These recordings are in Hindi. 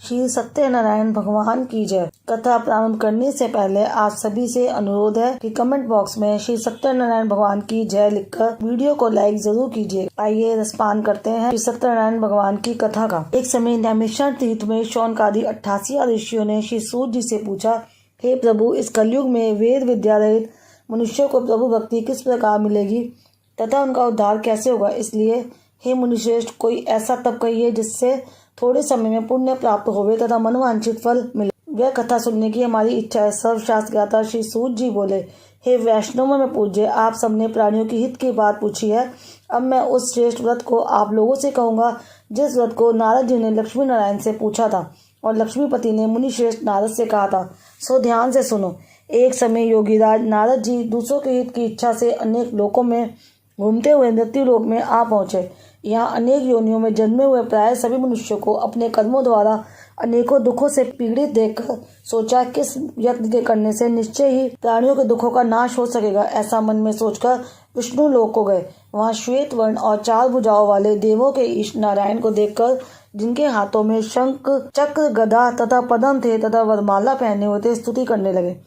श्री सत्यनारायण भगवान की जय। कथा प्रारंभ करने से पहले आप सभी से अनुरोध है कि कमेंट बॉक्स में श्री सत्यनारायण भगवान की जय लिखकर वीडियो को लाइक जरूर कीजिए। आइए रसपान करते हैं श्री सत्यनारायण भगवान की कथा का। एक समय नैमिषारण्य तीर्थ में शौनकादि 88 ऋषियों ने श्री सूत जी से पूछा, हे प्रभु, इस कलयुग में वेद विद्या रहित मनुष्य को प्रभु भक्ति किस प्रकार मिलेगी तथा उनका उद्धार कैसे होगा। इसलिए हे मुनिश्रेष्ठ, कोई ऐसा तप कहिए जिससे थोड़े समय में पुण्य प्राप्त होवे तथा मनवांछित फल मिले। वह कथा सुनने की हमारी इच्छा है। सर्वशास्त्र ज्ञाता श्री सूत जी बोले, हे वैष्णव में पूज्य, आप सबने प्राणियों की हित की बात पूछी है। अब मैं उस श्रेष्ठ व्रत को आप लोगों से कहूँगा जिस व्रत को नारद जी ने लक्ष्मी नारायण से पूछा था और लक्ष्मीपति ने मुनि श्रेष्ठ नारद से कहा था। सो ध्यान से सुनो। एक समय योगीराज नारद जी दूसरों के हित की इच्छा से अनेक लोकों में घूमते हुए मृत्यु लोक में आ पहुंचे। यहाँ अनेक योनियों में जन्मे हुए प्राय सभी मनुष्यों को अपने कर्मों द्वारा अनेकों दुखों से पीड़ित देखकर सोचा, किस यत्न के करने से निश्चय ही प्राणियों के दुखों का नाश हो सकेगा। ऐसा मन में सोचकर विष्णु लोक को गए। वहाँ श्वेत वर्ण और 4 भुजाओं वाले देवों के ईश नारायण को देखकर, जिनके हाथों में शंख चक्र गदा तथा पद्म थे तथा वरमाला पहने हुए थे, स्तुति करने लगे।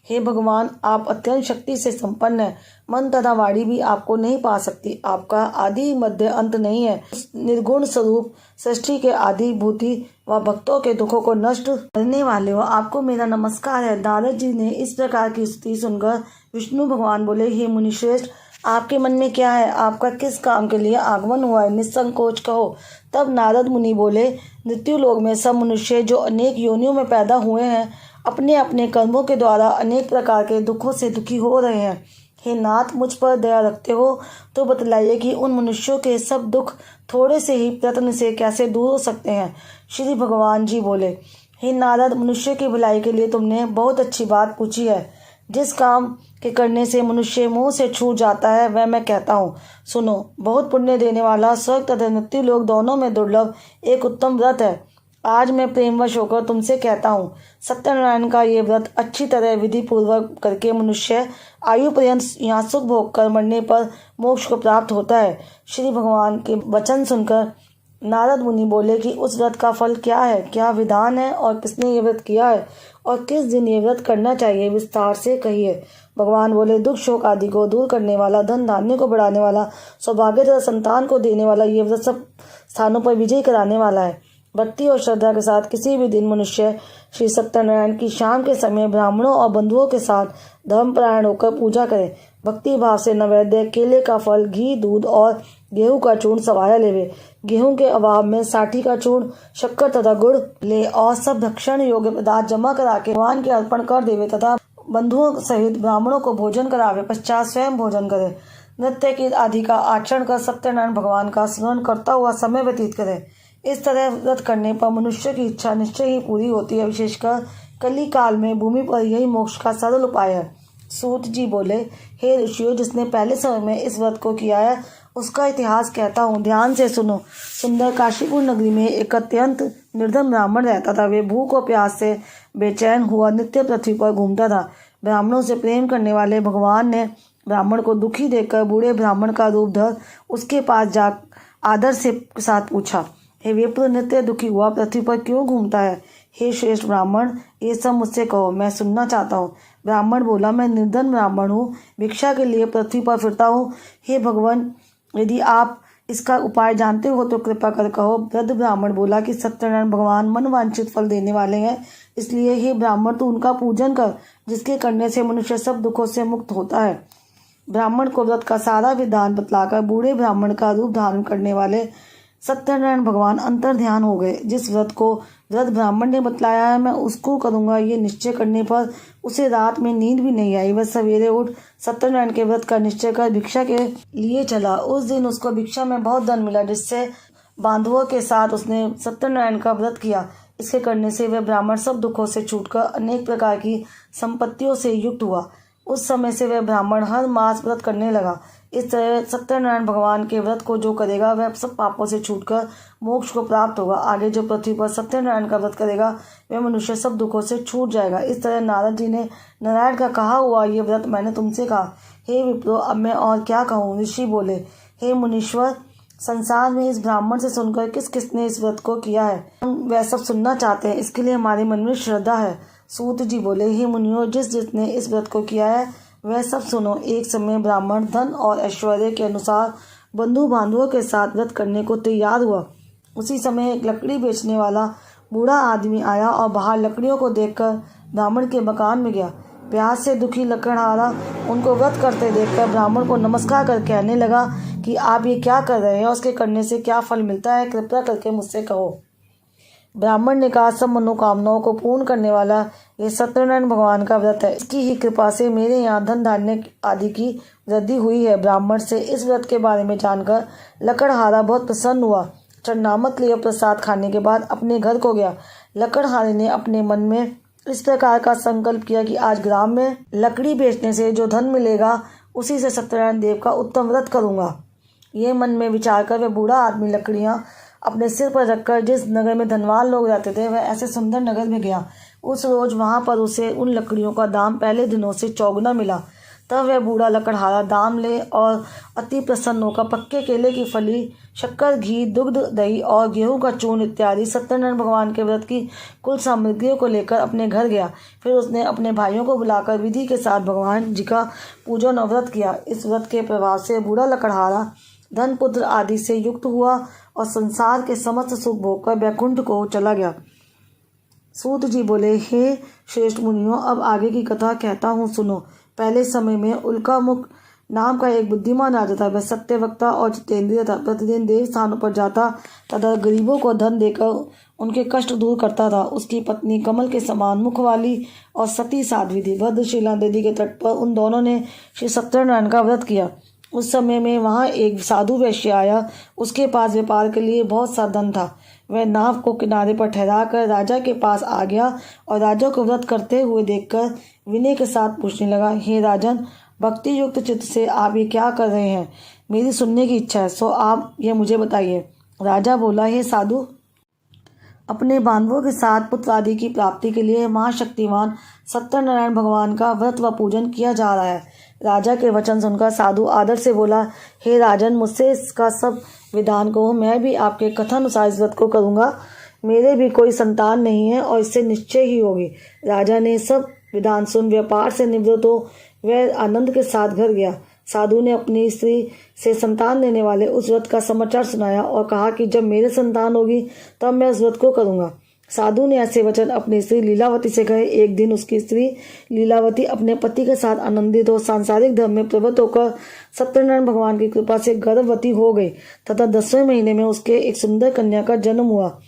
हे भगवान, आप अत्यंत शक्ति से संपन्न है। मन तथा वाणी भी आपको नहीं पा सकती। आपका आदि मध्य अंत नहीं है। निर्गुण स्वरूप सृष्टि के आदि भूति व भक्तों के दुखों को नष्ट करने वाले हो, आपको मेरा नमस्कार है। नारद जी ने इस प्रकार की स्तुति सुनकर विष्णु भगवान बोले, हे मुनिश्रेष्ठ, आपके मन में क्या है? आपका किस काम के लिए आगमन हुआ है? निसंकोच कहो। तब नारद मुनि बोले, मृत्यु लोक में सब मनुष्य जो अनेक योनियों में पैदा हुए हैं, अपने अपने कर्मों के द्वारा अनेक प्रकार के दुखों से दुखी हो रहे हैं। हे नाथ, मुझ पर दया रखते हो तो बतलाइए कि उन मनुष्यों के सब दुख थोड़े से ही प्रयत्न से कैसे दूर हो सकते हैं। श्री भगवान जी बोले, हे नारद, मनुष्य की भलाई के लिए तुमने बहुत अच्छी बात पूछी है। जिस काम के करने से मनुष्य मुंह से छूट जाता है वह मैं कहता हूँ, सुनो। बहुत पुण्य देने वाला, स्वर्ग तथा मृत्यु लोक दोनों में दुर्लभ एक उत्तम व्रत है। आज मैं प्रेमवश होकर तुमसे कहता हूँ, सत्यनारायण का ये व्रत अच्छी तरह विधि पूर्वक करके मनुष्य आयु पर्यंत यहाँ सुख भोग कर मरने पर मोक्ष को प्राप्त होता है। श्री भगवान के वचन सुनकर नारद मुनि बोले कि उस व्रत का फल क्या है, क्या विधान है और किसने ये व्रत किया है और किस दिन ये व्रत करना चाहिए, विस्तार से कहिए। भगवान बोले, दुख शोक आदि को दूर करने वाला, धन धान्य को बढ़ाने वाला, सौभाग्य तथा संतान को देने वाला ये व्रत सब स्थानों पर विजय कराने वाला है। भक्ति और श्रद्धा के साथ किसी भी दिन मनुष्य श्री सत्यनारायण की शाम के समय ब्राह्मणों और बंधुओं के साथ धर्मपरायण होकर पूजा करे। भक्ति भाव से नैवेद्य, केले का फल, घी, दूध और गेहूं का चूर्ण सवाया लेवे। गेहूं के अभाव में साठी का चूर्ण, शक्कर तथा गुड़ ले और सब भक्षण योग्य पदार्थ जमा करा के भगवान के अर्पण कर देवे तथा बंधुओं सहित ब्राह्मणों को भोजन करावे। पश्चात स्वयं भोजन करे। नृत्य की आदि का आचरण कर सत्यनारायण भगवान का स्मरण करता हुआ समय व्यतीत करे। इस तरह व्रत करने पर मनुष्य की इच्छा निश्चय ही पूरी होती है। विशेषकर कली काल में भूमि पर यही मोक्ष का सरल उपाय है। सूत जी बोले, हे ऋषियों, जिसने पहले समय में इस व्रत को किया है उसका इतिहास कहता हूँ, ध्यान से सुनो। सुंदर काशीपुर नगरी में एक अत्यंत निर्धन ब्राह्मण रहता था। वे भूख और प्यास से बेचैन हुआ नित्य पृथ्वी पर घूमता था। ब्राह्मणों से प्रेम करने वाले भगवान ने ब्राह्मण को दुखी देखकर बूढ़े ब्राह्मण का रूप धर उसके पास जा आदर से साथ पूछा, हे विप्र, नित्य दुखी हुआ पृथ्वी पर क्यों घूमता है? हे श्रेष्ठ ब्राह्मण, ये सब मुझसे कहो, मैं सुनना चाहता हूँ। ब्राह्मण बोला, मैं निर्धन ब्राह्मण हूँ, भिक्षा के लिए पृथ्वी पर फिरता हूँ। हे भगवान, यदि आप इसका उपाय जानते हो तो कृपा कर कहो। वृद्ध ब्राह्मण बोला कि सत्यनारायण भगवान मनवांछित फल देने वाले हैं, इसलिए हे ब्राह्मण, तू उनका पूजन कर, जिसके करने से मनुष्य सब दुखों से मुक्त होता है। ब्राह्मण को व्रत का सारा विधान बतलाकर बूढ़े ब्राह्मण का रूप धारण करने वाले सत्यनारायण भगवान अंतर ध्यान हो गए। जिस व्रत को वृद्ध ब्राह्मण ने बतलाया है मैं उसको करूंगा, ये निश्चय करने पर उसे रात में नींद भी नहीं आई। वह सवेरे उठ सत्यनारायण के व्रत का निश्चय कर भिक्षा के लिए चला। उस दिन उसको भिक्षा में बहुत धन मिला, जिससे बांधवों के साथ उसने सत्यनारायण का व्रत किया। इसके करने से वह ब्राह्मण सब दुखों से छूटकर अनेक प्रकार की संपत्तियों से युक्त हुआ। उस समय से वह ब्राह्मण हर मास व्रत करने लगा। इस तरह सत्यनारायण भगवान के व्रत को जो करेगा वह सब पापों से छूटकर मोक्ष को प्राप्त होगा। आगे जो पृथ्वी पर सत्यनारायण का व्रत करेगा वह मनुष्य सब दुखों से छूट जाएगा। इस तरह नारद जी ने नारायण का कहा हुआ ये व्रत मैंने तुमसे कहा। हे विप्रो, अब मैं और क्या कहूँ? ऋषि बोले, हे मुनीश्वर, संसार में इस ब्राह्मण से सुनकर किस किसने इस व्रत को किया है, हम वह सब सुनना चाहते हैं। इसके लिए हमारे मन में श्रद्धा है। सूत जी बोले, हे मुनियों, जिस जिसने इस व्रत को किया है वह सब सुनो। एक समय ब्राह्मण धन और ऐश्वर्य के अनुसार बंधु बांधवों के साथ व्रत करने को तैयार हुआ। उसी समय एक लकड़ी बेचने वाला बूढ़ा आदमी आया और बाहर लकड़ियों को देखकर ब्राह्मण के मकान में गया। प्यास से दुखी लकड़हारा उनको व्रत करते देखकर ब्राह्मण को नमस्कार कर कहने लगा कि आप ये क्या कर रहे हैं और उसके करने से क्या फल मिलता है, कृपया करके मुझसे कहो। ब्राह्मण ने कहा, सब मनोकामनाओं को पूर्ण करने वाला ये सत्यनारायण भगवान का व्रत है। इसकी ही कृपा से मेरे यहाँ धन धान्य आदि की वृद्धि हुई है। ब्राह्मण से इस व्रत के बारे में जानकर लकड़हारा बहुत प्रसन्न हुआ। चरणामृत लिए प्रसाद खाने के बाद अपने घर को गया। लकड़हारे ने अपने मन में इस प्रकार का संकल्प किया कि आज ग्राम में लकड़ी बेचने से जो धन मिलेगा उसी से सत्यनारायण देव का उत्तम व्रत करूँगा। ये मन में विचार कर वह बूढ़ा आदमी लकड़ियाँ अपने सिर पर रखकर जिस नगर में धनवान लोग रहते थे वह ऐसे सुंदर नगर में गया। उस रोज वहाँ पर उसे उन लकड़ियों का दाम पहले दिनों से चौगुना मिला। तब वह बूढ़ा लकड़हारा दाम ले और अति प्रसन्न होकर पक्के केले की फली, शक्कर, घी, दुग्ध, दही और गेहूं का चूर्ण इत्यादि सत्यनारायण भगवान के व्रत की कुल सामग्रियों को लेकर अपने घर गया। फिर उसने अपने भाइयों को बुलाकर विधि के साथ भगवान जी का पूजन और व्रत किया। इस व्रत के प्रभाव से बूढ़ा लकड़हारा धन पुत्र आदि से युक्त हुआ और संसार के समस्त सुख भोगकर वैकुंठ को चला गया। सूत जी बोले, हे श्रेष्ठ मुनियों, अब आगे की कथा कहता हूँ, सुनो। पहले समय में उल्कामुख नाम का एक बुद्धिमान राजा था। वह सत्यवक्ता और जितेंद्रिय था। प्रतिदिन देव स्थानों पर जाता तथा गरीबों को धन देकर उनके कष्ट दूर करता था। उसकी पत्नी कमल के समान मुख वाली और सती साध्वी थी। भद्रशिला नदी के तट पर उन दोनों ने श्री सत्यनारायण का व्रत किया। उस समय में वहाँ एक साधु वैश्य आया। उसके पास व्यापार के लिए बहुत सा धन था। वह नाव को किनारे पर ठहरा कर राजा के पास आ गया और राजा को व्रत करते हुए देखकर विनय के साथ पूछने लगा, हे राजन, भक्ति युक्त चित्त से आप ये क्या कर रहे हैं? मेरी सुनने की इच्छा है, सो आप ये मुझे बताइए। राजा बोला, हे साधु, अपने बांधवों के साथ पुत्र आदि की प्राप्ति के लिए महाशक्तिमान सत्यनारायण भगवान का व्रत व पूजन किया जा रहा है। राजा के वचन सुनकर साधु आदर से बोला, हे राजन, मुझसे इसका सब विधान कहो, मैं भी आपके कथानुसार इस व्रत को करूँगा। मेरे भी कोई संतान नहीं है और इससे निश्चय ही होगी। राजा ने सब विधान सुन व्यापार से निवृत्त हो वह आनंद के साथ घर गया। साधु ने अपनी स्त्री से संतान देने वाले उस व्रत का समाचार सुनाया और कहा कि जब मेरे संतान होगी तब मैं उस व्रत को करूँगा। साधु ने ऐसे वचन अपनी स्त्री लीलावती से कहे। एक दिन उसकी स्त्री लीलावती अपने पति के साथ आनंदित हो सांसारिक धर्म में प्रवृत्त होकर सत्यनारायण भगवान की कृपा से गर्भवती हो गई तथा 10वें महीने में उसके एक सुंदर कन्या का जन्म हुआ।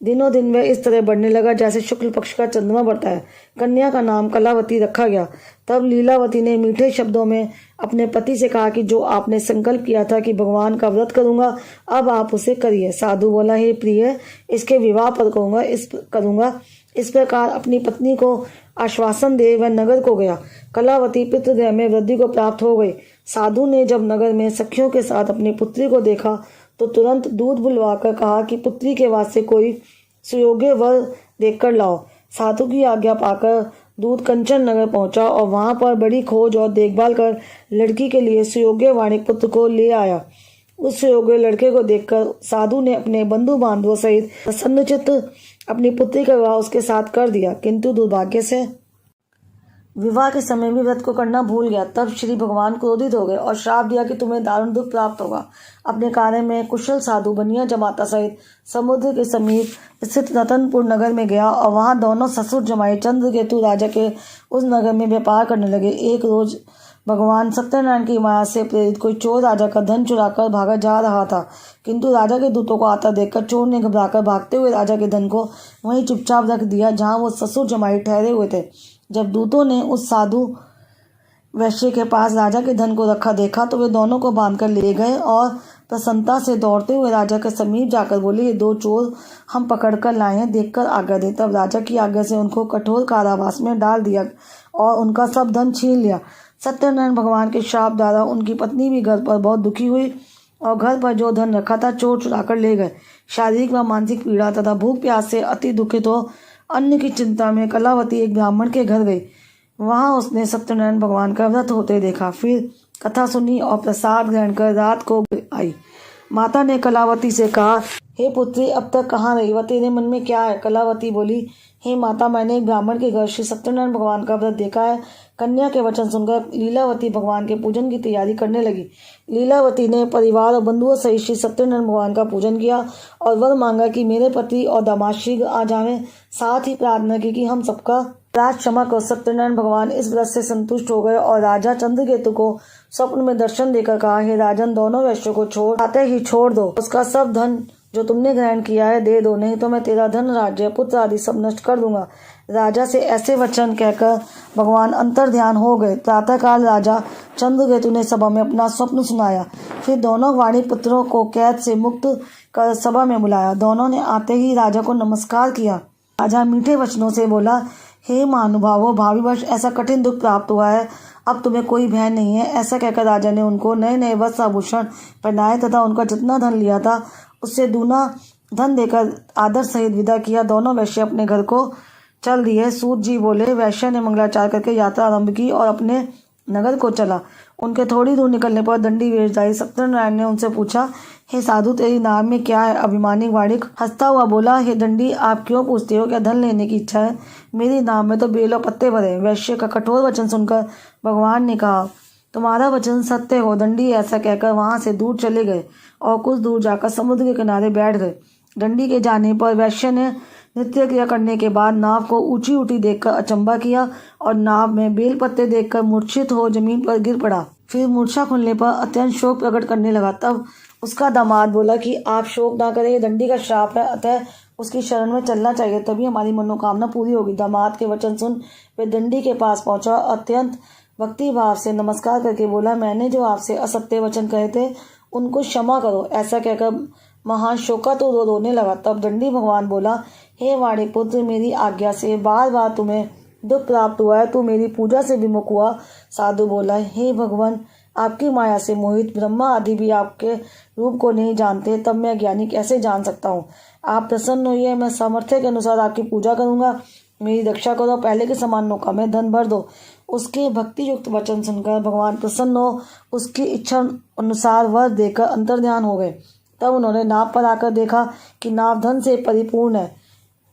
दिनों दिन वह इस तरह बढ़ने लगा जैसे शुक्ल पक्ष का चंद्रमा बढ़ता है। कन्या का नाम कलावती रखा गया। तब लीलावती ने मीठे शब्दों में अपने पति से कहा कि जो आपने संकल्प किया था कि भगवान का व्रत करूंगा, अब आप उसे करिए। साधु बोला, हे प्रिय, इसके विवाह पर करूंगा। इस प्रकार अपनी पत्नी को आश्वासन दे वह नगर को गया। कलावती पितृगृह में वृद्धि को प्राप्त हो गई। साधु ने जब नगर में सखियों के साथ अपनी पुत्री को देखा तो तुरंत दूध बुलवाकर कहा कि पुत्री के वास्ते कोई सुयोग्य वर देखकर लाओ। साधु की आज्ञा पाकर दूध कंचन नगर पहुंचा और वहां पर बड़ी खोज और देखभाल कर लड़की के लिए सुयोग्य वाणिक पुत्र को ले आया। उस सुयोग्य लड़के को देखकर साधु ने अपने बंधु बांधवों सहित प्रसन्नचित्त अपनी पुत्री का विवाह उसके साथ कर दिया, किंतु दुर्भाग्य से विवाह के समय भी व्रत को करना भूल गया। तब श्री भगवान क्रोधित हो गए और श्राप दिया कि तुम्हें दारुण दुख प्राप्त होगा। अपने कार्य में कुशल साधु बनिया जमाता सहित समुद्र के समीप स्थित रतनपुर नगर में गया और वहां दोनों ससुर जमाई चंद्रकेतु राजा के उस नगर में व्यापार करने लगे। एक रोज भगवान सत्यनारायण की माया से प्रेरित कोई चोर राजा का धन चुराकर भागा जा रहा था, किंतु राजा के दूतों को आता देखकर चोर ने घबराकर भागते हुए राजा के धन को वहीं चुपचाप रख दिया जहां वो ससुर जमाई ठहरे हुए थे। जब दूतों ने उस साधु वैश्य के पास राजा के धन को रखा देखा तो वे दोनों को बांधकर ले गए और प्रसन्नता से दौड़ते हुए राजा के समीप जाकर बोले, ये दो चोर हम पकड़कर लाए हैं, देखकर आज्ञा दे। तब राजा की आज्ञा से उनको कठोर कारावास में डाल दिया और उनका सब धन छीन लिया। सत्यनारायण भगवान के श्राप द्वारा उनकी पत्नी भी घर पर बहुत दुखी हुई और घर पर जो धन रखा था चोर चुराकर ले गए। शारीरिक व मानसिक पीड़ा तथा भूख प्यास से अति दुखित हो अन्न की चिंता में कलावती एक ब्राह्मण के घर गई। वहां उसने सत्यनारायण भगवान का व्रत होते देखा। फिर कथा सुनी और प्रसाद ग्रहण कर रात को आई। माता ने कलावती से कहा, हे पुत्री, अब तक कहाँ रही वह, तेरे मन में क्या है? कलावती बोली, हे माता, मैंने एक ब्राह्मण के घर श्री सत्यनारायण भगवान का व्रत देखा है। कन्या के वचन सुनकर लीलावती भगवान के पूजन की तैयारी करने लगी। लीलावती ने परिवार और बंधुओं सहित श्री सत्यनारायण भगवान का पूजन किया और वर मांगा कि मेरे पति और दामाद शीघ्र आ जावें। साथ ही प्रार्थना की कि हम सबका अपराध क्षमा करो। सत्यनारायण भगवान इस व्रत से संतुष्ट हो गए और राजा चंद्रकेतु को स्वप्न में दर्शन देकर कहा, हे राजन, दोनों वैश्यों को छोड़ आते ही छोड़ दो। उसका सब धन जो तुमने ग्रहण किया है दे दो, नहीं तो मैं तेरा धन, राज्य, पुत्र आदि सब नष्ट कर दूंगा। राजा से ऐसे वचन कहकर भगवान अंतर ध्यान हो गए। प्रातःकाल राजा चंद्रकेतु ने सभा में अपना स्वप्न सुनाया। फिर दोनों वाणी पुत्रों को कैद से मुक्त कर सभा में बुलाया। दोनों ने आते ही राजा को नमस्कार किया। राजा मीठे वचनों से बोला, हे महानुभावों, भावीवश ऐसा कठिन दुख प्राप्त हुआ है, अब तुम्हें कोई भय नहीं है। ऐसा कहकर राजा ने उनको नए नए वस्त्र आभूषण पहनाए तथा उनका जितना धन लिया था उससे दूना धन देकर आदर सहित विदा किया। दोनों वैश्य अपने घर को चल दिए। सूत जी बोले, वैश्य ने मंगलाचार करके यात्रा आरंभ की और अपने नगर को चला। उनके थोड़ी दूर निकलने पर दंडी वेशधारी सत्यनारायण ने उनसे पूछा, हे साधु, तेरी नाम में क्या है? अभिमानी वाणिक हंसता हुआ बोला, हे दंडी, आप क्यों पूछते हो? क्या धन लेने की इच्छा है? मेरी नाम में तो बेल और पत्ते भरे। वैश्य का कठोर वचन सुनकर भगवान ने कहा, तुम्हारा वचन सत्य हो। दंडी ऐसा कहकर वहां से दूर चले गए और कुछ दूर जाकर समुद्र के किनारे बैठ गए। दंडी के जाने पर वैश्य ने नृत्य क्रिया करने के बाद नाव को ऊंची ऊंची देखकर अचंबा किया और नाव में बेल पत्ते देखकर मूर्छित हो जमीन पर गिर पड़ा। फिर मूर्छा खुलने पर अत्यंत शोक प्रकट करने लगा। तब उसका दामाद बोला कि आप शोक ना करें, दंडी का श्राप है, अतः उसकी शरण में चलना चाहिए, तभी हमारी मनोकामना पूरी होगी। दामाद के वचन सुन वे दंडी के पास पहुंचा, अत्यंत भक्ति भाव से नमस्कार करके बोला, मैंने जो आपसे असत्य वचन कहे थे उनको क्षमा करो। ऐसा कहकर महान शोकातुर रोने लगा। तब दंडी भगवान बोला, हे वाणी पुत्र, मेरी आज्ञा से बार बार तुम्हें दुख प्राप्त हुआ है, तू मेरी पूजा से विमुख हुआ। साधु बोला, हे भगवान, आपकी माया से मोहित ब्रह्मा आदि भी आपके रूप को नहीं जानते, तब मैं ज्ञानी कैसे जान सकता हूँ? आप प्रसन्न होइए, मैं सामर्थ्य के अनुसार आपकी पूजा करूंगा। मेरी रक्षा करो, पहले के समान नौका में धन भर दो। उसके भक्ति युक्त वचन सुनकर भगवान प्रसन्न हो उसकी इच्छा अनुसार वर देकर अंतर्ध्यान हो गए। तब उन्होंने नाव पर आकर देखा कि नाव धन से परिपूर्ण है।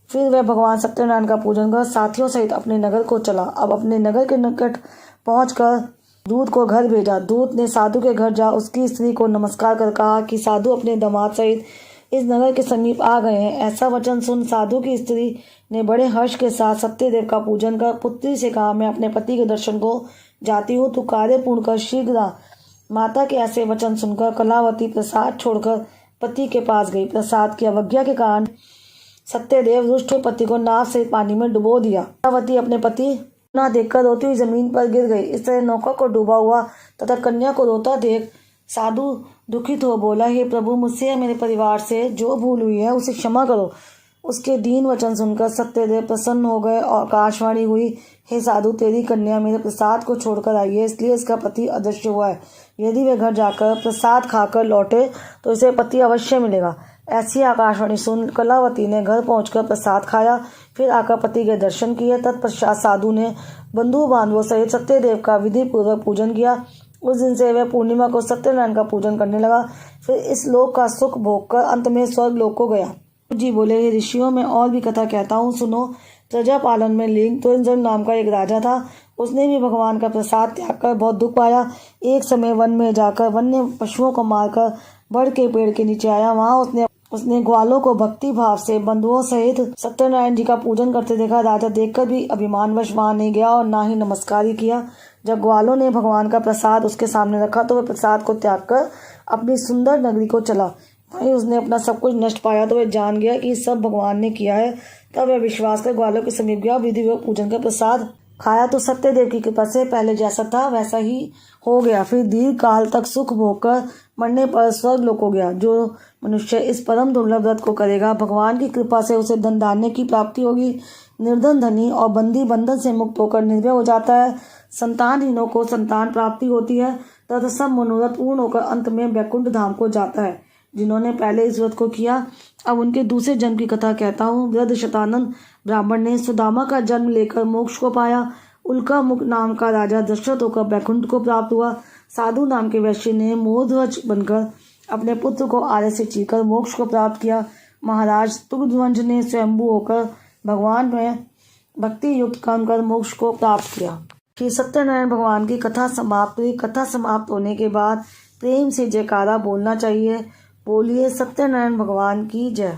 फिर वह भगवान सत्यनारायण का पूजन कर साथियों सहित अपने नगर को चला। अब अपने नगर के निकट पहुंचकर दूत को घर भेजा। दूत ने साधु के घर जा उसकी स्त्री को नमस्कार कर कहा कि साधु अपने दामाद सहित इस नगर के समीप आ गए हैं। ऐसा वचन सुन साधु की स्त्री ने बड़े हर्ष के साथ सत्यदेव का पूजन कर पुत्री से कहा, मैं अपने पति के दर्शन को जाती हूँ, तू कार्य पूर्ण कर शीघ्र आ। माता के ऐसे वचन सुनकर कलावती प्रसाद छोड़कर पति के पास गई। प्रसाद की अवज्ञा के कारण सत्यदेव रुष्ट पति को नाव से पानी में डुबो दिया। कलावती अपने पति ना देखकर रोती हुई जमीन पर गिर गई। इस तरह नौका को डूबा हुआ तथा कन्या को रोता देख साधु दुखित हो बोला, हे प्रभु, मुझसे या मेरे परिवार से जो भूल हुई है उसे क्षमा करो। उसके दीन वचन सुनकर सत्यदेव प्रसन्न हो गए और आकाशवाणी हुई, हे साधु, तेरी कन्या मेरे प्रसाद को छोड़कर आई है, इसलिए इसका पति अदृश्य हुआ है। यदि वे घर जाकर प्रसाद खाकर लौटे तो इसे पति अवश्य मिलेगा। ऐसी आकाशवाणी सुन कलावती ने घर पहुंचकर प्रसाद खाया, फिर आकर पति के दर्शन किए। तत्पश्चात साधु ने बंधु बांधवों सहित सत्यदेव का विधि पूर्वक पूजन किया। उस दिन से वह पूर्णिमा को सत्यनारायण का पूजन करने लगा। फिर इस लोक का सुख भोग कर अंत में स्वर्ग लोक को गया। जी बोले, हे ऋषियों, मैं और भी कथा कहता हूँ, सुनो। प्रजा पालन में लिंग तुरंजन नाम का एक राजा था। उसने भी भगवान का प्रसाद त्याग कर बहुत दुख पाया। एक समय वन में जाकर वन्य पशुओं को मारकर बड़ के पेड़ के नीचे आया। वहां उसने ग्वालों को भक्ति भाव से बंधुओं सहित सत्यनारायण जी का पूजन करते देखा। राजा देखकर भी अभिमानवश वहां नहीं गया और ना ही नमस्कार ही किया। जब ग्वालों ने भगवान का प्रसाद उसके सामने रखा तो वह प्रसाद को त्याग कर अपनी सुंदर नगरी को चला। वहीं उसने अपना सब कुछ नष्ट पाया तो वह जान गया कि सब भगवान ने किया है। तब वह विश्वास कर ग्वालों के समीप गया, विधि पूजन कर प्रसाद खाया तो सत्यदेव की कृपा से पहले जैसा था वैसा ही हो गया। फिर दीर्घ काल तक सुख भोग कर मरने पर स्वर्ग लोक हो गया। जो मनुष्य इस परम दुर्लभ व्रत को करेगा, भगवान की कृपा से उसे धन धान्य की प्राप्ति होगी। निर्धन धनी और बंदी बंधन से मुक्त होकर निर्भय हो जाता है। संतानहीनों को संतान प्राप्ति होती है तथा सब मनोरथ पूर्ण होकर अंत में वैकुंठ धाम को जाता है। जिन्होंने पहले इस व्रत को किया, अब उनके दूसरे जन्म की कथा कहता हूँ। वृद्ध शतानंद ब्राह्मण ने सुदामा का जन्म लेकर मोक्ष को पाया। उल्का मुख नाम का राजा दशरथ होकर वैकुंठ को प्राप्त हुआ। साधु नाम के वैश्य ने मोहध्वज बनकर अपने पुत्र को आरे से चीरकर मोक्ष को प्राप्त किया। महाराज तुंगध्वज ने स्वयंभू होकर भगवान में भक्ति युक्त कर्म कर मोक्ष को प्राप्त किया। श्री सत्यनारायण भगवान की कथा समाप्त हुई। कथा समाप्त होने के बाद प्रेम से जयकारा बोलना चाहिए। बोलिए सत्यनारायण भगवान की जय।